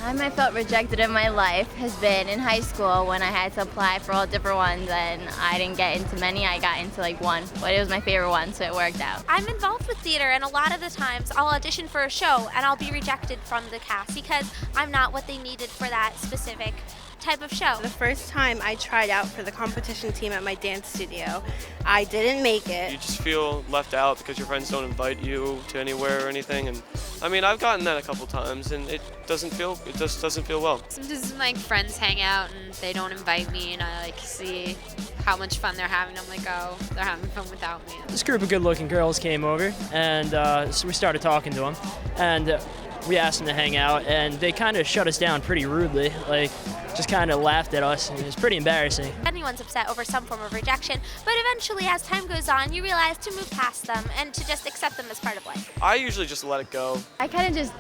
Time I felt rejected in my life has been in high school when I had to apply for all different ones and I didn't get into many. I got into like one, but it was my favorite one, so it worked out. I'm involved with theater, and a lot of the times I'll audition for a show and I'll be rejected from the cast because I'm not what they needed for that specific type of show. The first time I tried out for the competition team at my dance studio, I didn't make it. You just feel left out because your friends don't invite you to anywhere or anything. And I mean, I've gotten that a couple times, and it just doesn't feel well. Sometimes my friends hang out and they don't invite me, and I like see how much fun they're having. I'm like, oh, they're having fun without me. This group of good-looking girls came over, and so we started talking to them, and we asked them to hang out, and they kind of shut us down pretty rudely, like just kind of laughed at us, and it was pretty embarrassing. Anyone's upset over some form of rejection, but eventually as time goes on, you realize to move past them and to just accept them as part of life. I usually just let it go. I kind of just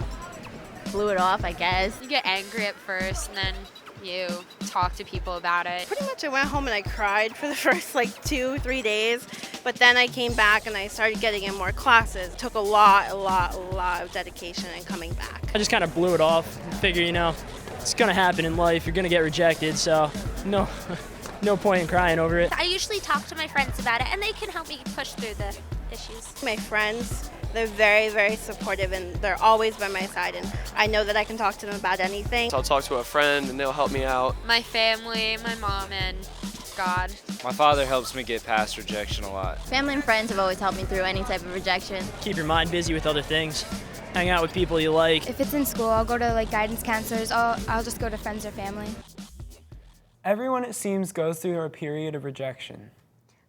blew it off, I guess. You get angry at first, and then you talk to people about it. Pretty much I went home and I cried for the first like 2-3 days, but then I came back and I started getting in more classes. It took a lot of dedication and coming back. I just kind of blew it off and figured, it's going to happen in life. You're going to get rejected, so no point in crying over it. I usually talk to my friends about it, and they can help me push through the issues. My friends, they're very, very supportive, and they're always by my side, and I know that I can talk to them about anything. So I'll talk to a friend, and they'll help me out. My family, my mom, and God. My father helps me get past rejection a lot. Family and friends have always helped me through any type of rejection. Keep your mind busy with other things. Hang out with people you like. If it's in school, I'll go to guidance counselors. I'll just go to friends or family. Everyone, it seems, goes through a period of rejection.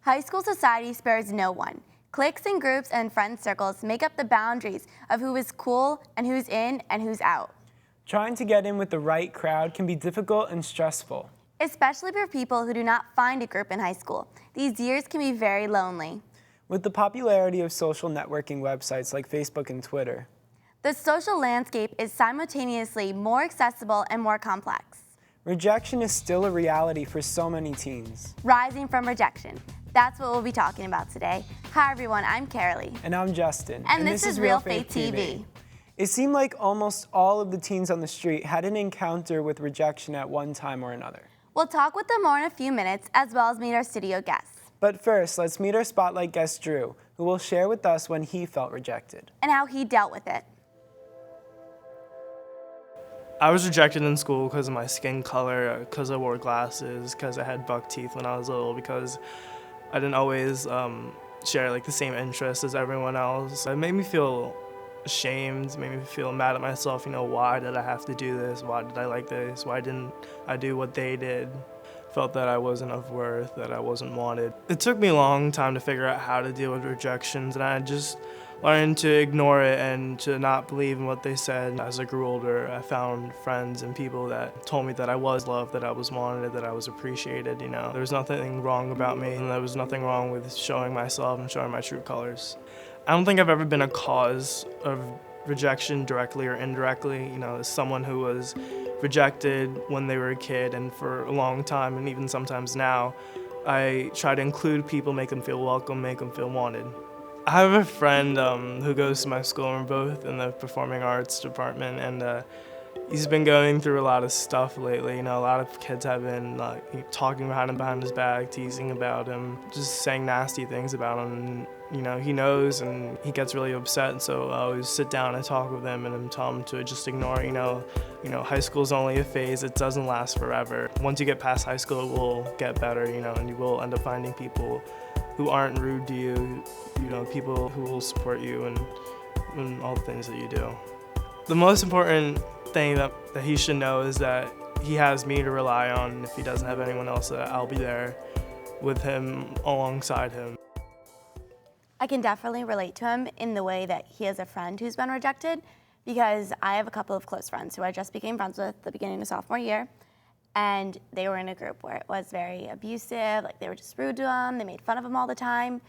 High school society spares no one. Cliques and groups and friend circles make up the boundaries of who is cool and who's in and who's out. Trying to get in with the right crowd can be difficult and stressful. Especially for people who do not find a group in high school. These years can be very lonely. With the popularity of social networking websites like Facebook and Twitter, the social landscape is simultaneously more accessible and more complex. Rejection is still a reality for so many teens. Rising from rejection. That's what we'll be talking about today. Hi everyone, I'm Carolee. And I'm Justin. And this is Real Faith TV. It seemed like almost all of the teens on the street had an encounter with rejection at one time or another. We'll talk with them more in a few minutes, as well as meet our studio guests. But first, let's meet our spotlight guest, Drew, who will share with us when he felt rejected. And how he dealt with it. I was rejected in school because of my skin color, because I wore glasses, because I had buck teeth when I was little, because I didn't always share the same interests as everyone else. It made me feel ashamed, made me feel mad at myself. Why did I have to do this? Why did I like this? Why didn't I do what they did? Felt that I wasn't of worth, that I wasn't wanted. It took me a long time to figure out how to deal with rejections, and I just learned to ignore it and to not believe in what they said. As I grew older, I found friends and people that told me that I was loved, that I was wanted, that I was appreciated. There was nothing wrong about me, and there was nothing wrong with showing myself and showing my true colors. I don't think I've ever been a cause of rejection directly or indirectly. As someone who was rejected when they were a kid and for a long time, and even sometimes now, I try to include people, make them feel welcome, make them feel wanted. I have a friend who goes to my school, and we're both in the performing arts department, and he's been going through a lot of stuff lately. A lot of kids have been talking behind his back, teasing about him, just saying nasty things about him. And, he knows, and he gets really upset, and so I always sit down and talk with him and tell him to just ignore, high school's only a phase, it doesn't last forever. Once you get past high school, it will get better, and you will end up finding people who aren't rude to you, people who will support you and all the things that you do. The most important thing that he should know is that he has me to rely on, and if he doesn't have anyone else, that I'll be there with him, alongside him. I can definitely relate to him in the way that he has a friend who's been rejected, because I have a couple of close friends who I just became friends with at the beginning of sophomore year, and they were in a group where it was very abusive, they were just rude to him, they made fun of him all the time.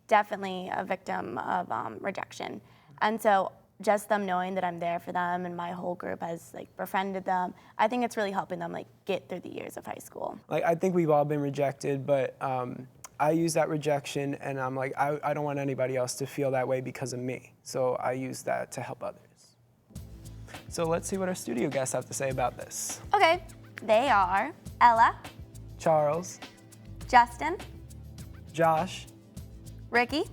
Definitely a victim of rejection. And so just them knowing that I'm there for them and my whole group has befriended them, I think it's really helping them get through the years of high school. I think we've all been rejected, but I use that rejection, and I'm I don't want anybody else to feel that way because of me. So I use that to help others. So let's see what our studio guests have to say about this. Okay, they are Ella, Charles, Justin, Josh, Ricky,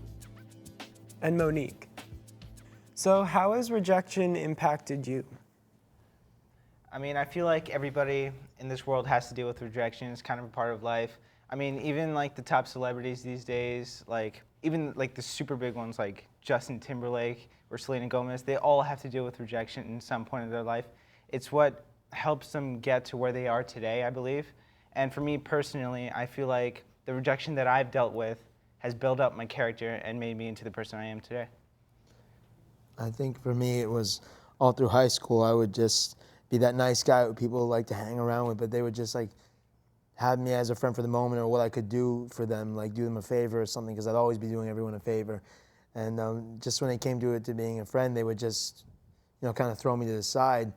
and Monique. So how has rejection impacted you? I mean, I feel like everybody in this world has to deal with rejection. It's kind of a part of life. I mean, even like the top celebrities these days, like even like the super big ones like Justin Timberlake or Selena Gomez, they all have to deal with rejection in some point of their life. It's what helps them get to where they are today, I believe. And for me personally, I feel like the rejection that I've dealt with has built up my character and made me into the person I am today. I think for me it was all through high school. I would just be that nice guy who people like to hang around with, but they would just like have me as a friend for the moment, or what I could do for them, like do them a favor or something, because I'd always be doing everyone a favor. And just when it came to being a friend, they would just, kind of throw me to the side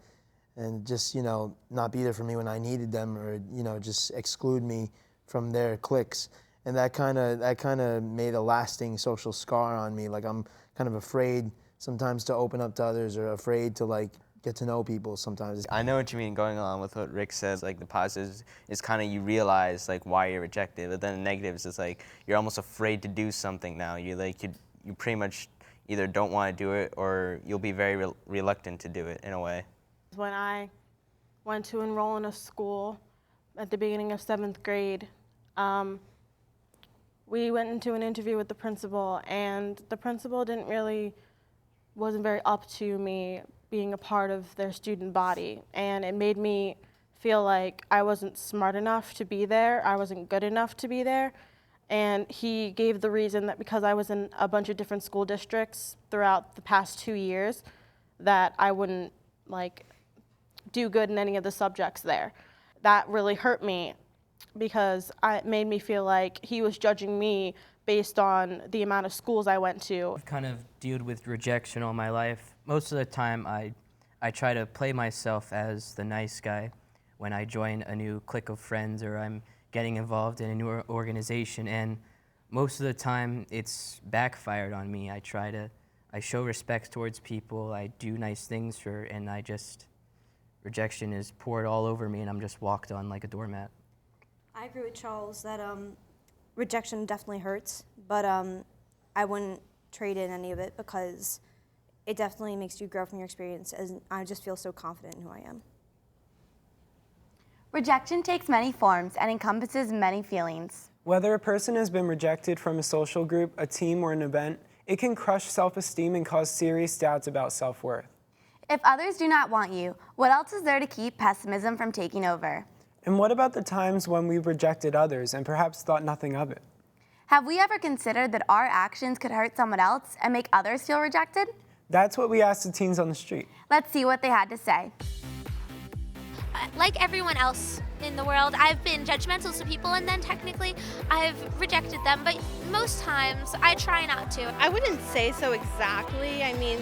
and just, not be there for me when I needed them, or, just exclude me from their cliques. And that kind of made a lasting social scar on me. Like I'm kind of afraid sometimes to open up to others, or afraid to like get to know people sometimes. I know what you mean, going along with what Rick says. Like the positives is kind of you realize like why you're rejected, but then the negatives is like you're almost afraid to do something now. You pretty much either don't want to do it, or you'll be very reluctant to do it in a way. When I went to enroll in a school at the beginning of 7th grade, we went into an interview with the principal, and the principal wasn't very up to me being a part of their student body, and it made me feel like I wasn't smart enough to be there, I wasn't good enough to be there. And he gave the reason that because I was in a bunch of different school districts throughout the past 2 years, that I wouldn't do good in any of the subjects there. That really hurt me, because it made me feel like he was judging me based on the amount of schools I went to. I've kind of dealt with rejection all my life. Most of the time I try to play myself as the nice guy when I join a new clique of friends, or I'm getting involved in a new organization, and most of the time it's backfired on me. I show respect towards people, I do nice things and rejection is poured all over me, and I'm just walked on like a doormat. I agree with Charles that rejection definitely hurts, but I wouldn't trade in any of it, because it definitely makes you grow from your experience, and I just feel so confident in who I am. Rejection takes many forms and encompasses many feelings. Whether a person has been rejected from a social group, a team, or an event, it can crush self-esteem and cause serious doubts about self-worth. If others do not want you, what else is there to keep pessimism from taking over? And what about the times when we've rejected others and perhaps thought nothing of it? Have we ever considered that our actions could hurt someone else and make others feel rejected? That's what we asked the teens on the street. Let's see what they had to say. Like everyone else in the world, I've been judgmental to people, and then technically I've rejected them, but most times I try not to. I wouldn't say so exactly. I mean,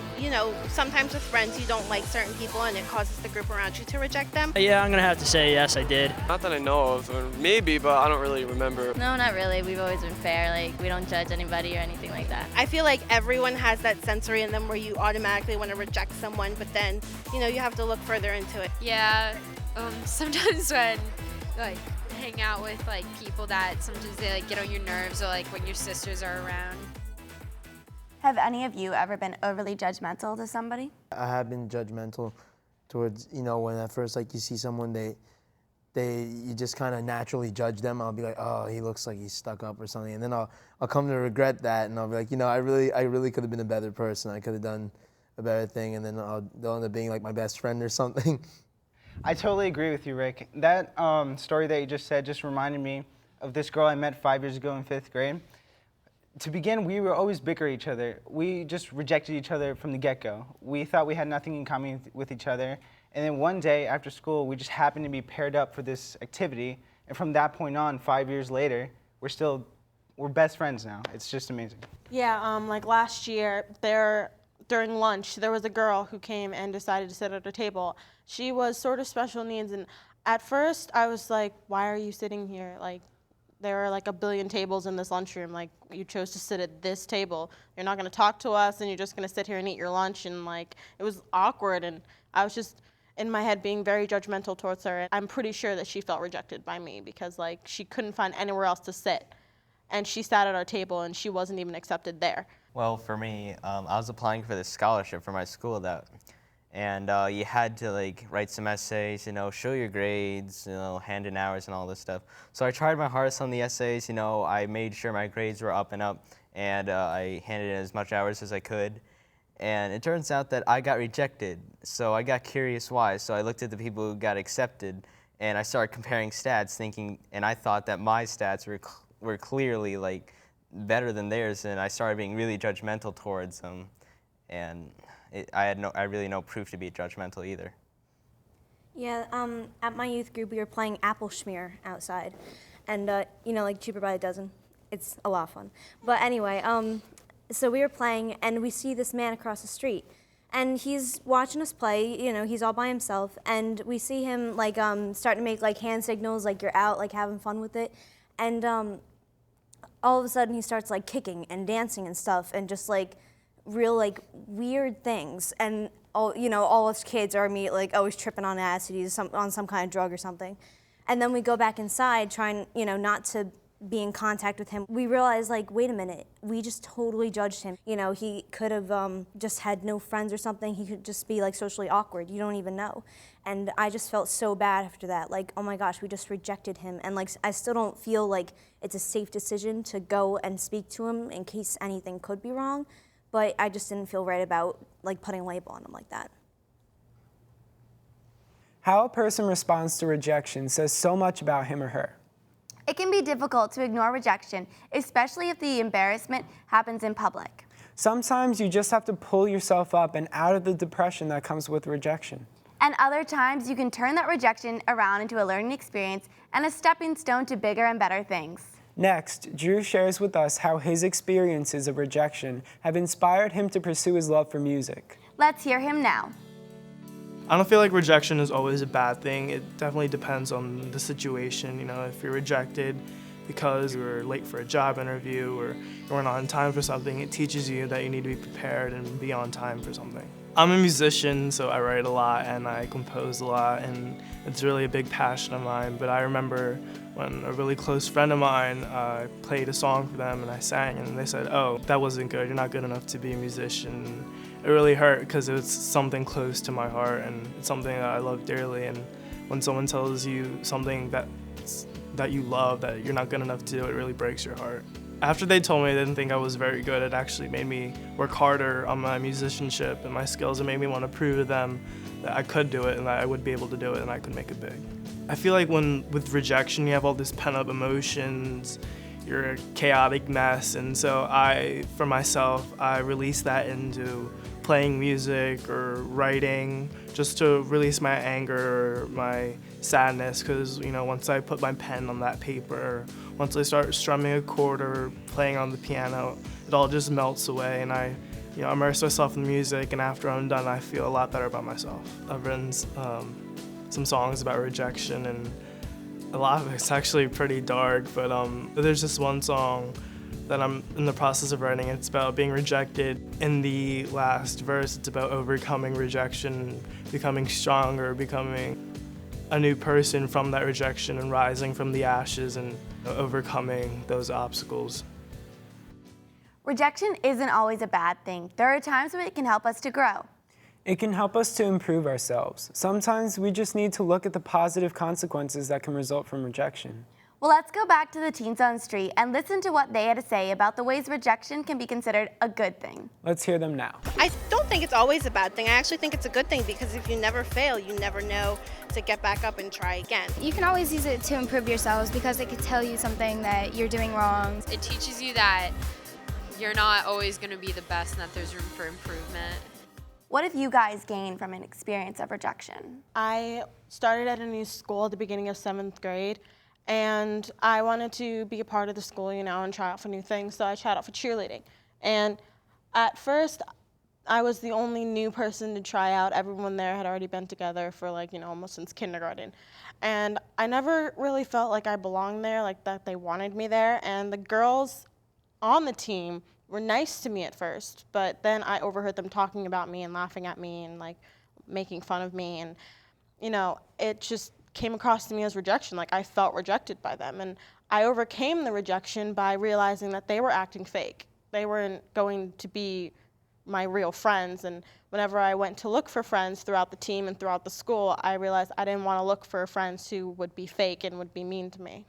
sometimes with friends you don't like certain people and it causes the group around you to reject them. Yeah, I'm gonna have to say yes, I did. Not that I know of, or maybe, but I don't really remember. No, not really. We've always been fair. Like, we don't judge anybody or anything like that. I feel like everyone has that sensory in them where you automatically want to reject someone, but then, you have to look further into it. Yeah, sometimes when hang out with people that sometimes they get on your nerves, or when your sisters are around. Have any of you ever been overly judgmental to somebody? I have been judgmental towards, when at first you see someone, you just kind of naturally judge them. I'll be like, oh, he looks like he's stuck up or something, and then I'll come to regret that, and I'll be like, I really could have been a better person. I could have done a better thing, and then they'll end up being my best friend or something. I totally agree with you, Rick. That story that you just said just reminded me of this girl I met 5 years ago in 5th grade. To begin, we were always bicker at each other. We just rejected each other from the get-go. We thought we had nothing in common with each other. And then one day after school, we just happened to be paired up for this activity. And from that point on, 5 years later, we're best friends now. It's just amazing. Yeah, last year, during lunch, there was a girl who came and decided to sit at our table. She was sort of special needs, and at first I was like, why are you sitting here? there are like a billion tables in this lunchroom. Like, you chose to sit at this table. You're not going to talk to us, and you're just going to sit here and eat your lunch. And like, it was awkward, and I was just in my head being very judgmental towards her. And I'm pretty sure that she felt rejected by me because like she couldn't find anywhere else to sit, and she sat at our table and she wasn't even accepted there. Well, for me, I was applying for this scholarship for my school and you had to like write some essays, you know, show your grades, you know, hand in hours and all this stuff. So I tried my hardest on the essays, you know, I made sure my grades were up and up, and I handed in as much hours as I could. And it turns out that I got rejected, so I got curious why. So I looked at the people who got accepted, and I started comparing stats, and I thought that my stats were clearly like better than theirs, and I started being really judgmental towards them, and I had really no proof to be judgmental either. Yeah, at my youth group, we were playing Apple Schmear outside, and you know, like cheaper by the dozen. It's a lot of fun. But anyway, so we were playing, and we see this man across the street, and he's watching us play. You know, he's all by himself, and we see him like starting to make like hand signals, like you're out, like having fun with it, and all of a sudden he starts like kicking and dancing and stuff, and just like real like weird things, and all us kids are immediately like, oh, he's tripping on acid, he's on some kind of drug or something. And then we go back inside trying, you know, not to be in contact with him. We realize like, wait a minute, we just totally judged him. You know, he could have just had no friends or something. He could just be like socially awkward. You don't even know. And I just felt so bad after that. Like, oh my gosh, we just rejected him. And like, I still don't feel like it's a safe decision to go and speak to him in case anything could be wrong. But I just didn't feel right about like putting a label on him like that. How a person responds to rejection says so much about him or her. It can be difficult to ignore rejection, especially if the embarrassment happens in public. Sometimes you just have to pull yourself up and out of the depression that comes with rejection. And other times you can turn that rejection around into a learning experience and a stepping stone to bigger and better things. Next, Drew shares with us how his experiences of rejection have inspired him to pursue his love for music. Let's hear him now. I don't feel like rejection is always a bad thing. It definitely depends on the situation. You know, if you're rejected because you were late for a job interview or you weren't on time for something, it teaches you that you need to be prepared and be on time for something. I'm a musician, so I write a lot and I compose a lot, and it's really a big passion of mine. But I remember when a really close friend of mine played a song for them and I sang, and they said, oh, that wasn't good, you're not good enough to be a musician. It really hurt because it was something close to my heart and it's something that I love dearly, and when someone tells you something that you love, that you're not good enough to do, it really breaks your heart. After they told me they didn't think I was very good, it actually made me work harder on my musicianship and my skills. It made me want to prove to them that I could do it and that I would be able to do it and I could make it big. I feel like with rejection, you have all this pent-up emotions, you're a chaotic mess, and so for myself, I release that into playing music or writing, just to release my anger or my sadness, because you know, once I put my pen on that paper, once I start strumming a chord or playing on the piano, it all just melts away, and I immerse myself in the music, and after I'm done, I feel a lot better about myself. I've written some songs about rejection, and a lot of it's actually pretty dark, but there's this one song that I'm in the process of writing. It's about being rejected. In the last verse, it's about overcoming rejection, becoming stronger, becoming a new person from that rejection and rising from the ashes and overcoming those obstacles. Rejection isn't always a bad thing. There are times when it can help us to grow. It can help us to improve ourselves. Sometimes we just need to look at the positive consequences that can result from rejection. Well, let's go back to the teens on the street and listen to what they had to say about the ways rejection can be considered a good thing. Let's hear them now. I don't think it's always a bad thing. I actually think it's a good thing, because if you never fail, you never know to get back up and try again. You can always use it to improve yourselves because it could tell you something that you're doing wrong. It teaches you that you're not always going to be the best and that there's room for improvement. What have you guys gained from an experience of rejection? I started at a new school at the beginning of 7th grade, and I wanted to be a part of the school, you know, and try out for new things, so I tried out for cheerleading. And at first, I was the only new person to try out. Everyone there had already been together for like, almost since kindergarten. And I never really felt like I belonged there, like that they wanted me there. And the girls on the team were nice to me at first, but then I overheard them talking about me and laughing at me and like making fun of me. And, it just came across to me as rejection. Like I felt rejected by them. And I overcame the rejection by realizing that they were acting fake. They weren't going to be my real friends. And whenever I went to look for friends throughout the team and throughout the school, I realized I didn't want to look for friends who would be fake and would be mean to me.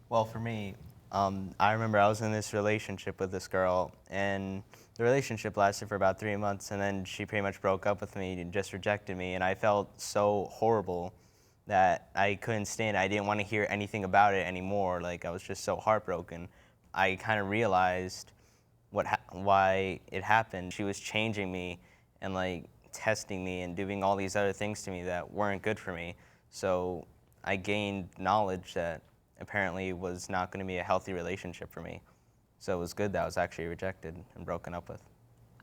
Well, for me, I remember I was in this relationship with this girl, and the relationship lasted for about 3 months, and then she pretty much broke up with me and just rejected me, and I felt so horrible that I couldn't stand it. I didn't want to hear anything about it anymore. Like, I was just so heartbroken. I kind of realized why it happened. She was changing me and like testing me and doing all these other things to me that weren't good for me. So I gained knowledge that apparently was not going to be a healthy relationship for me. So it was good that I was actually rejected and broken up with.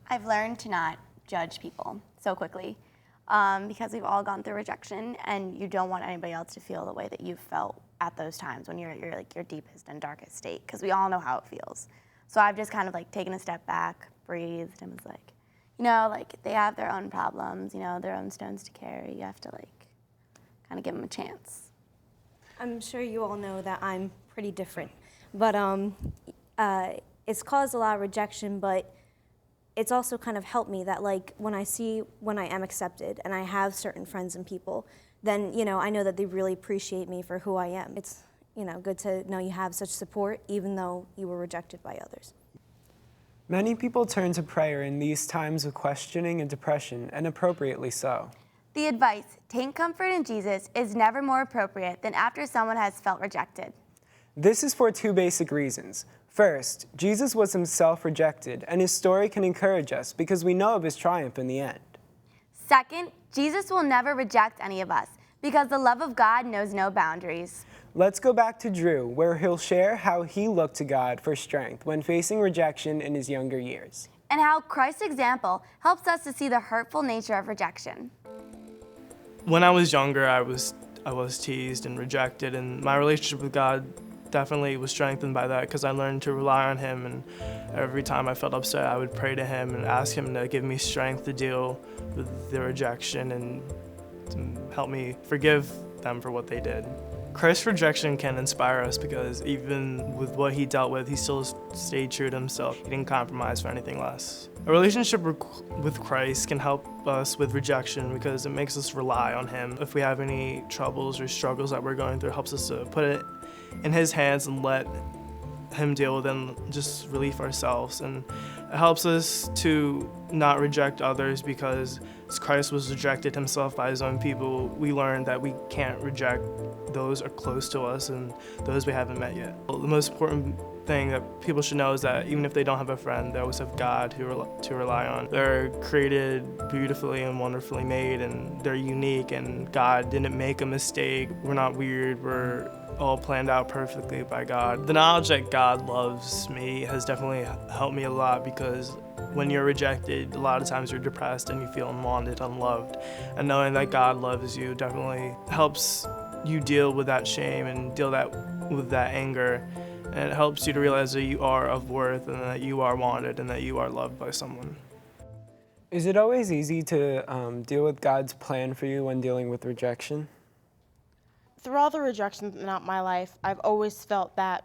I've learned to not judge people so quickly because we've all gone through rejection, and you don't want anybody else to feel the way that you felt at those times when you're at your deepest and darkest state, because we all know how it feels. So I've just kind of like taken a step back, breathed, and was like, like they have their own problems, their own stones to carry. You have to like kind of give them a chance. I'm sure you all know that I'm pretty different, but it's caused a lot of rejection, but it's also kind of helped me that like when I am accepted and I have certain friends and people, then I know that they really appreciate me for who I am. It's good to know you have such support even though you were rejected by others. Many people turn to prayer in these times of questioning and depression, and appropriately so. The advice, take comfort in Jesus, is never more appropriate than after someone has felt rejected. This is for 2 basic reasons. First, Jesus was himself rejected, and his story can encourage us because we know of his triumph in the end. Second, Jesus will never reject any of us because the love of God knows no boundaries. Let's go back to Drew, where he'll share how he looked to God for strength when facing rejection in his younger years. And how Christ's example helps us to see the hurtful nature of rejection. When I was younger, I was teased and rejected, and my relationship with God definitely was strengthened by that because I learned to rely on him, and every time I felt upset, I would pray to him and ask him to give me strength to deal with the rejection and to help me forgive them for what they did. Christ's rejection can inspire us because even with what he dealt with, he still stayed true to himself. He didn't compromise for anything less. A relationship with Christ can help us with rejection because it makes us rely on him. If we have any troubles or struggles that we're going through, it helps us to put it in his hands and let him deal with them, just relieve ourselves. And it helps us to not reject others because as Christ was rejected himself by his own people, we learned that we can't reject those are close to us and those we haven't met yet. The most important thing that people should know is that even if they don't have a friend, they always have God to rely on. They're created beautifully and wonderfully made, and they're unique, and God didn't make a mistake. We're not weird. We're all planned out perfectly by God. The knowledge that God loves me has definitely helped me a lot because when you're rejected, a lot of times you're depressed and you feel unwanted, unloved. And knowing that God loves you definitely helps you deal with that shame and deal with that anger. And it helps you to realize that you are of worth and that you are wanted and that you are loved by someone. Is it always easy to deal with God's plan for you when dealing with rejection? Through all the rejections throughout my life, I've always felt that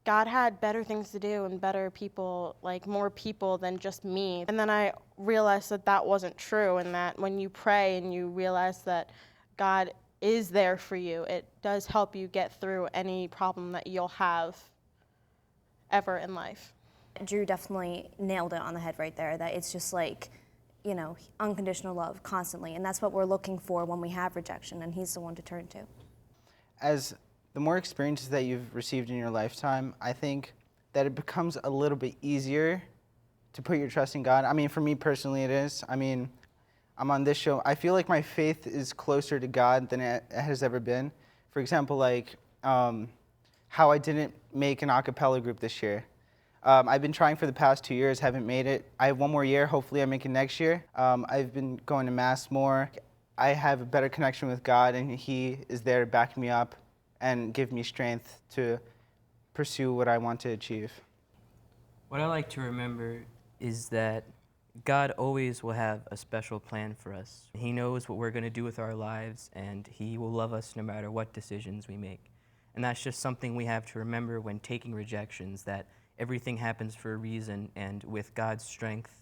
God had better things to do and better people, like more people than just me. And then I realized that that wasn't true, and that when you pray and you realize that God is there for you, it does help you get through any problem that you'll have ever in life. Drew definitely nailed it on the head right there, that it's just like, unconditional love constantly, and that's what we're looking for when we have rejection, and he's the one to turn to. As the more experiences that you've received in your lifetime, I think that it becomes a little bit easier to put your trust in God. I mean, for me personally, it is. I mean, I'm on this show. I feel like my faith is closer to God than it has ever been. For example, like how I didn't make an a cappella group this year. I've been trying for the past 2 years, haven't made it. I have one more year, hopefully I make it next year. I've been going to Mass more. I have a better connection with God, and He is there to back me up and give me strength to pursue what I want to achieve. What I like to remember is that God always will have a special plan for us. He knows what we're going to do with our lives, and He will love us no matter what decisions we make. And that's just something we have to remember when taking rejections, that everything happens for a reason, and with God's strength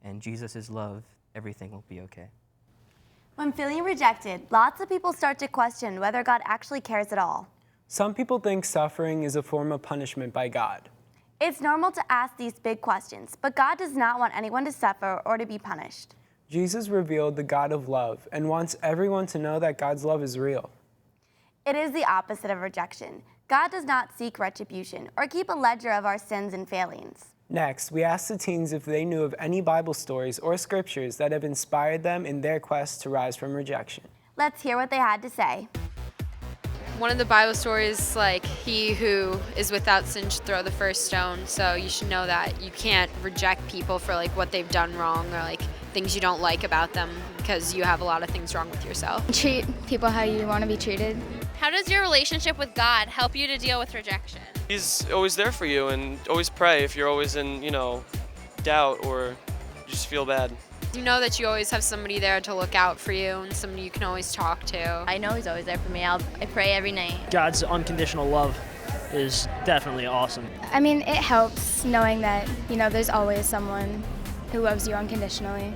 and Jesus' love, everything will be okay. When feeling rejected, lots of people start to question whether God actually cares at all. Some people think suffering is a form of punishment by God. It's normal to ask these big questions, but God does not want anyone to suffer or to be punished. Jesus revealed the God of love and wants everyone to know that God's love is real. It is the opposite of rejection. God does not seek retribution or keep a ledger of our sins and failings. Next, we asked the teens if they knew of any Bible stories or scriptures that have inspired them in their quest to rise from rejection. Let's hear what they had to say. One of the Bible stories, like, he who is without sin should throw the first stone. So you should know that you can't reject people for like what they've done wrong or like things you don't like about them, because you have a lot of things wrong with yourself. Treat people how you want to be treated. How does your relationship with God help you to deal with rejection? He's always there for you, and always pray if you're always in, doubt or you just feel bad. You know that you always have somebody there to look out for you and somebody you can always talk to. I know He's always there for me. I pray every night. God's unconditional love is definitely awesome. I mean, it helps knowing that, there's always someone who loves you unconditionally.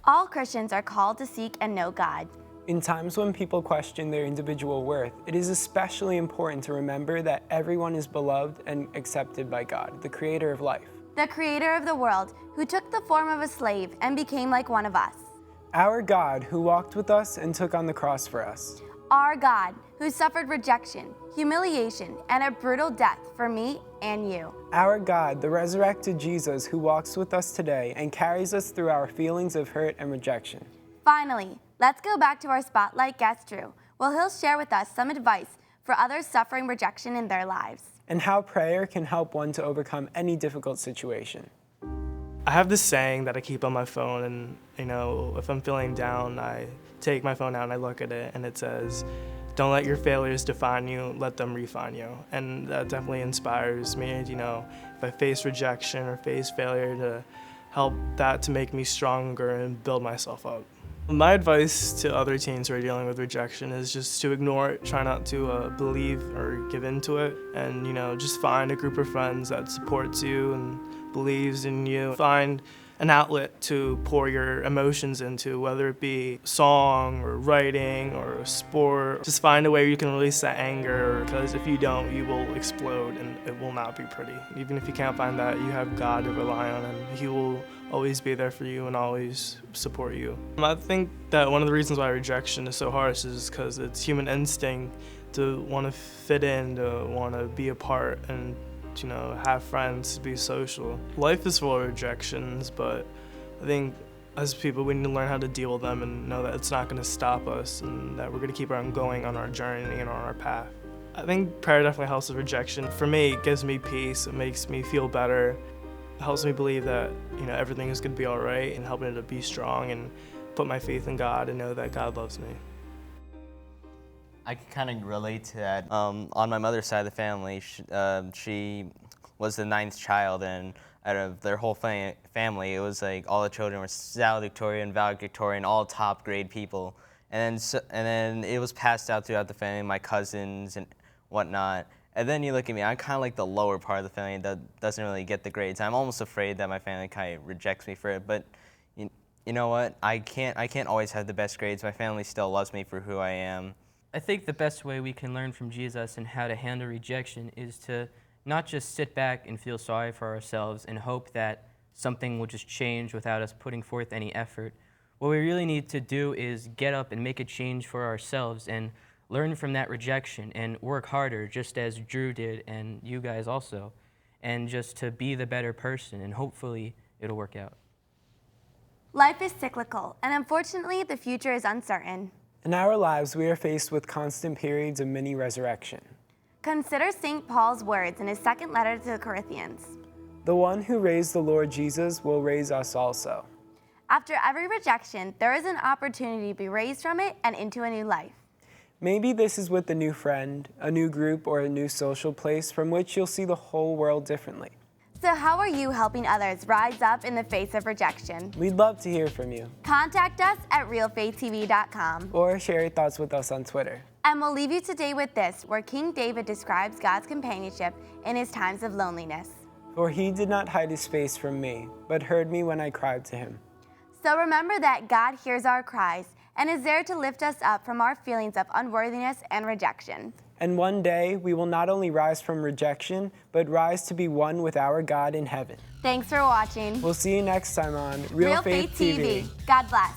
All Christians are called to seek and know God. In times when people question their individual worth, it is especially important to remember that everyone is beloved and accepted by God, the creator of life. The creator of the world, who took the form of a slave and became like one of us. Our God, who walked with us and took on the cross for us. Our God, who suffered rejection, humiliation, and a brutal death for me and you. Our God, the resurrected Jesus, who walks with us today and carries us through our feelings of hurt and rejection. Finally, let's go back to our spotlight guest, Drew. He'll share with us some advice for others suffering rejection in their lives. And how prayer can help one to overcome any difficult situation. I have this saying that I keep on my phone, and if I'm feeling down, I take my phone out and I look at it, and it says, "Don't let your failures define you, let them refine you." And that definitely inspires me, if I face rejection or face failure, to help that to make me stronger and build myself up. My advice to other teens who are dealing with rejection is just to ignore it, try not to believe or give into it, and just find a group of friends that supports you and believes in you. Find an outlet to pour your emotions into, whether it be song or writing or sport. Just find a way you can release that anger, because if you don't, you will explode and it will not be pretty. Even if you can't find that, you have God to rely on, and He will always be there for you and always support you. I think that one of the reasons why rejection is so harsh is because it's human instinct to want to fit in, to want to be a part, and have friends, to be social. Life is full of rejections, but I think as people we need to learn how to deal with them and know that it's not going to stop us, and that we're going to keep on going on our journey and on our path. I think prayer definitely helps with rejection. For me, it gives me peace, it makes me feel better. It helps me believe that everything is going to be all right, and helping me to be strong and put my faith in God and know that God loves me. I can kind of relate to that. On my mother's side of the family, she was the 9th child, and out of their whole family, it was like all the children were valedictorian, valedictorian, all top grade people. And then it was passed out throughout the family, my cousins and whatnot. And then you look at me, I'm kind of like the lower part of the family that doesn't really get the grades. I'm almost afraid that my family kind of rejects me for it, but you know what? I can't always have the best grades. My family still loves me for who I am. I think the best way we can learn from Jesus and how to handle rejection is to not just sit back and feel sorry for ourselves and hope that something will just change without us putting forth any effort. What we really need to do is get up and make a change for ourselves and learn from that rejection and work harder, just as Drew did and you guys also, and just to be the better person, and hopefully it'll work out. Life is cyclical, and unfortunately the future is uncertain. In our lives, we are faced with constant periods of mini resurrection. Consider St. Paul's words in his second letter to the Corinthians. The one who raised the Lord Jesus will raise us also. After every rejection, there is an opportunity to be raised from it and into a new life. Maybe this is with a new friend, a new group, or a new social place from which you'll see the whole world differently. So how are you helping others rise up in the face of rejection? We'd love to hear from you. Contact us at realfaithtv.com. Or share your thoughts with us on Twitter. And we'll leave you today with this, where King David describes God's companionship in his times of loneliness. For he did not hide his face from me, but heard me when I cried to him. So remember that God hears our cries and is there to lift us up from our feelings of unworthiness and rejection. And one day, we will not only rise from rejection, but rise to be one with our God in heaven. Thanks for watching. We'll see you next time on Real Faith TV. God bless.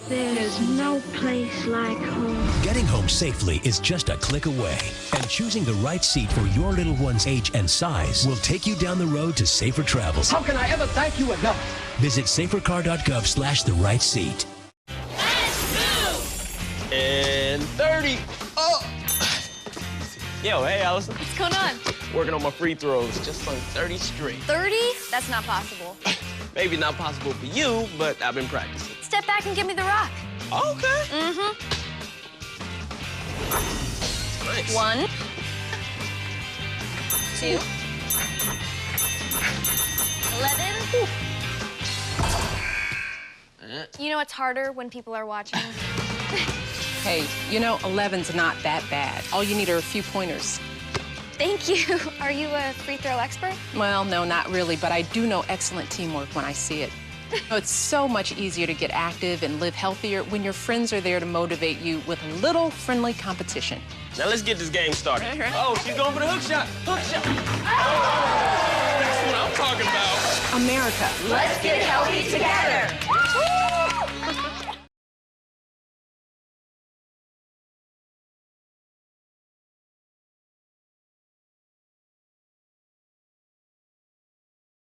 There's no place like home. Getting home safely is just a click away. And choosing the right seat for your little one's age and size will take you down the road to safer travels. How can I ever thank you enough? Visit safercar.gov/the-right-seat. And 30. Oh! Yo, hey, Allison. What's going on? Working on my free throws, just on 30 straight. 30? That's not possible. Maybe not possible for you, but I've been practicing. Step back and give me the rock. Okay. Mm-hmm. Nice. 1, 2, 11. You know it's harder when people are watching. Hey, you know, 11's not that bad. All you need are a few pointers. Thank you. Are you a free throw expert? Well, no, not really, but I do know excellent teamwork when I see it. It's so much easier to get active and live healthier when your friends are there to motivate you with a little friendly competition. Now let's get this game started. Oh, she's going for the hook shot. Hook shot. Oh, that's what I'm talking about. America. Let's get healthy together.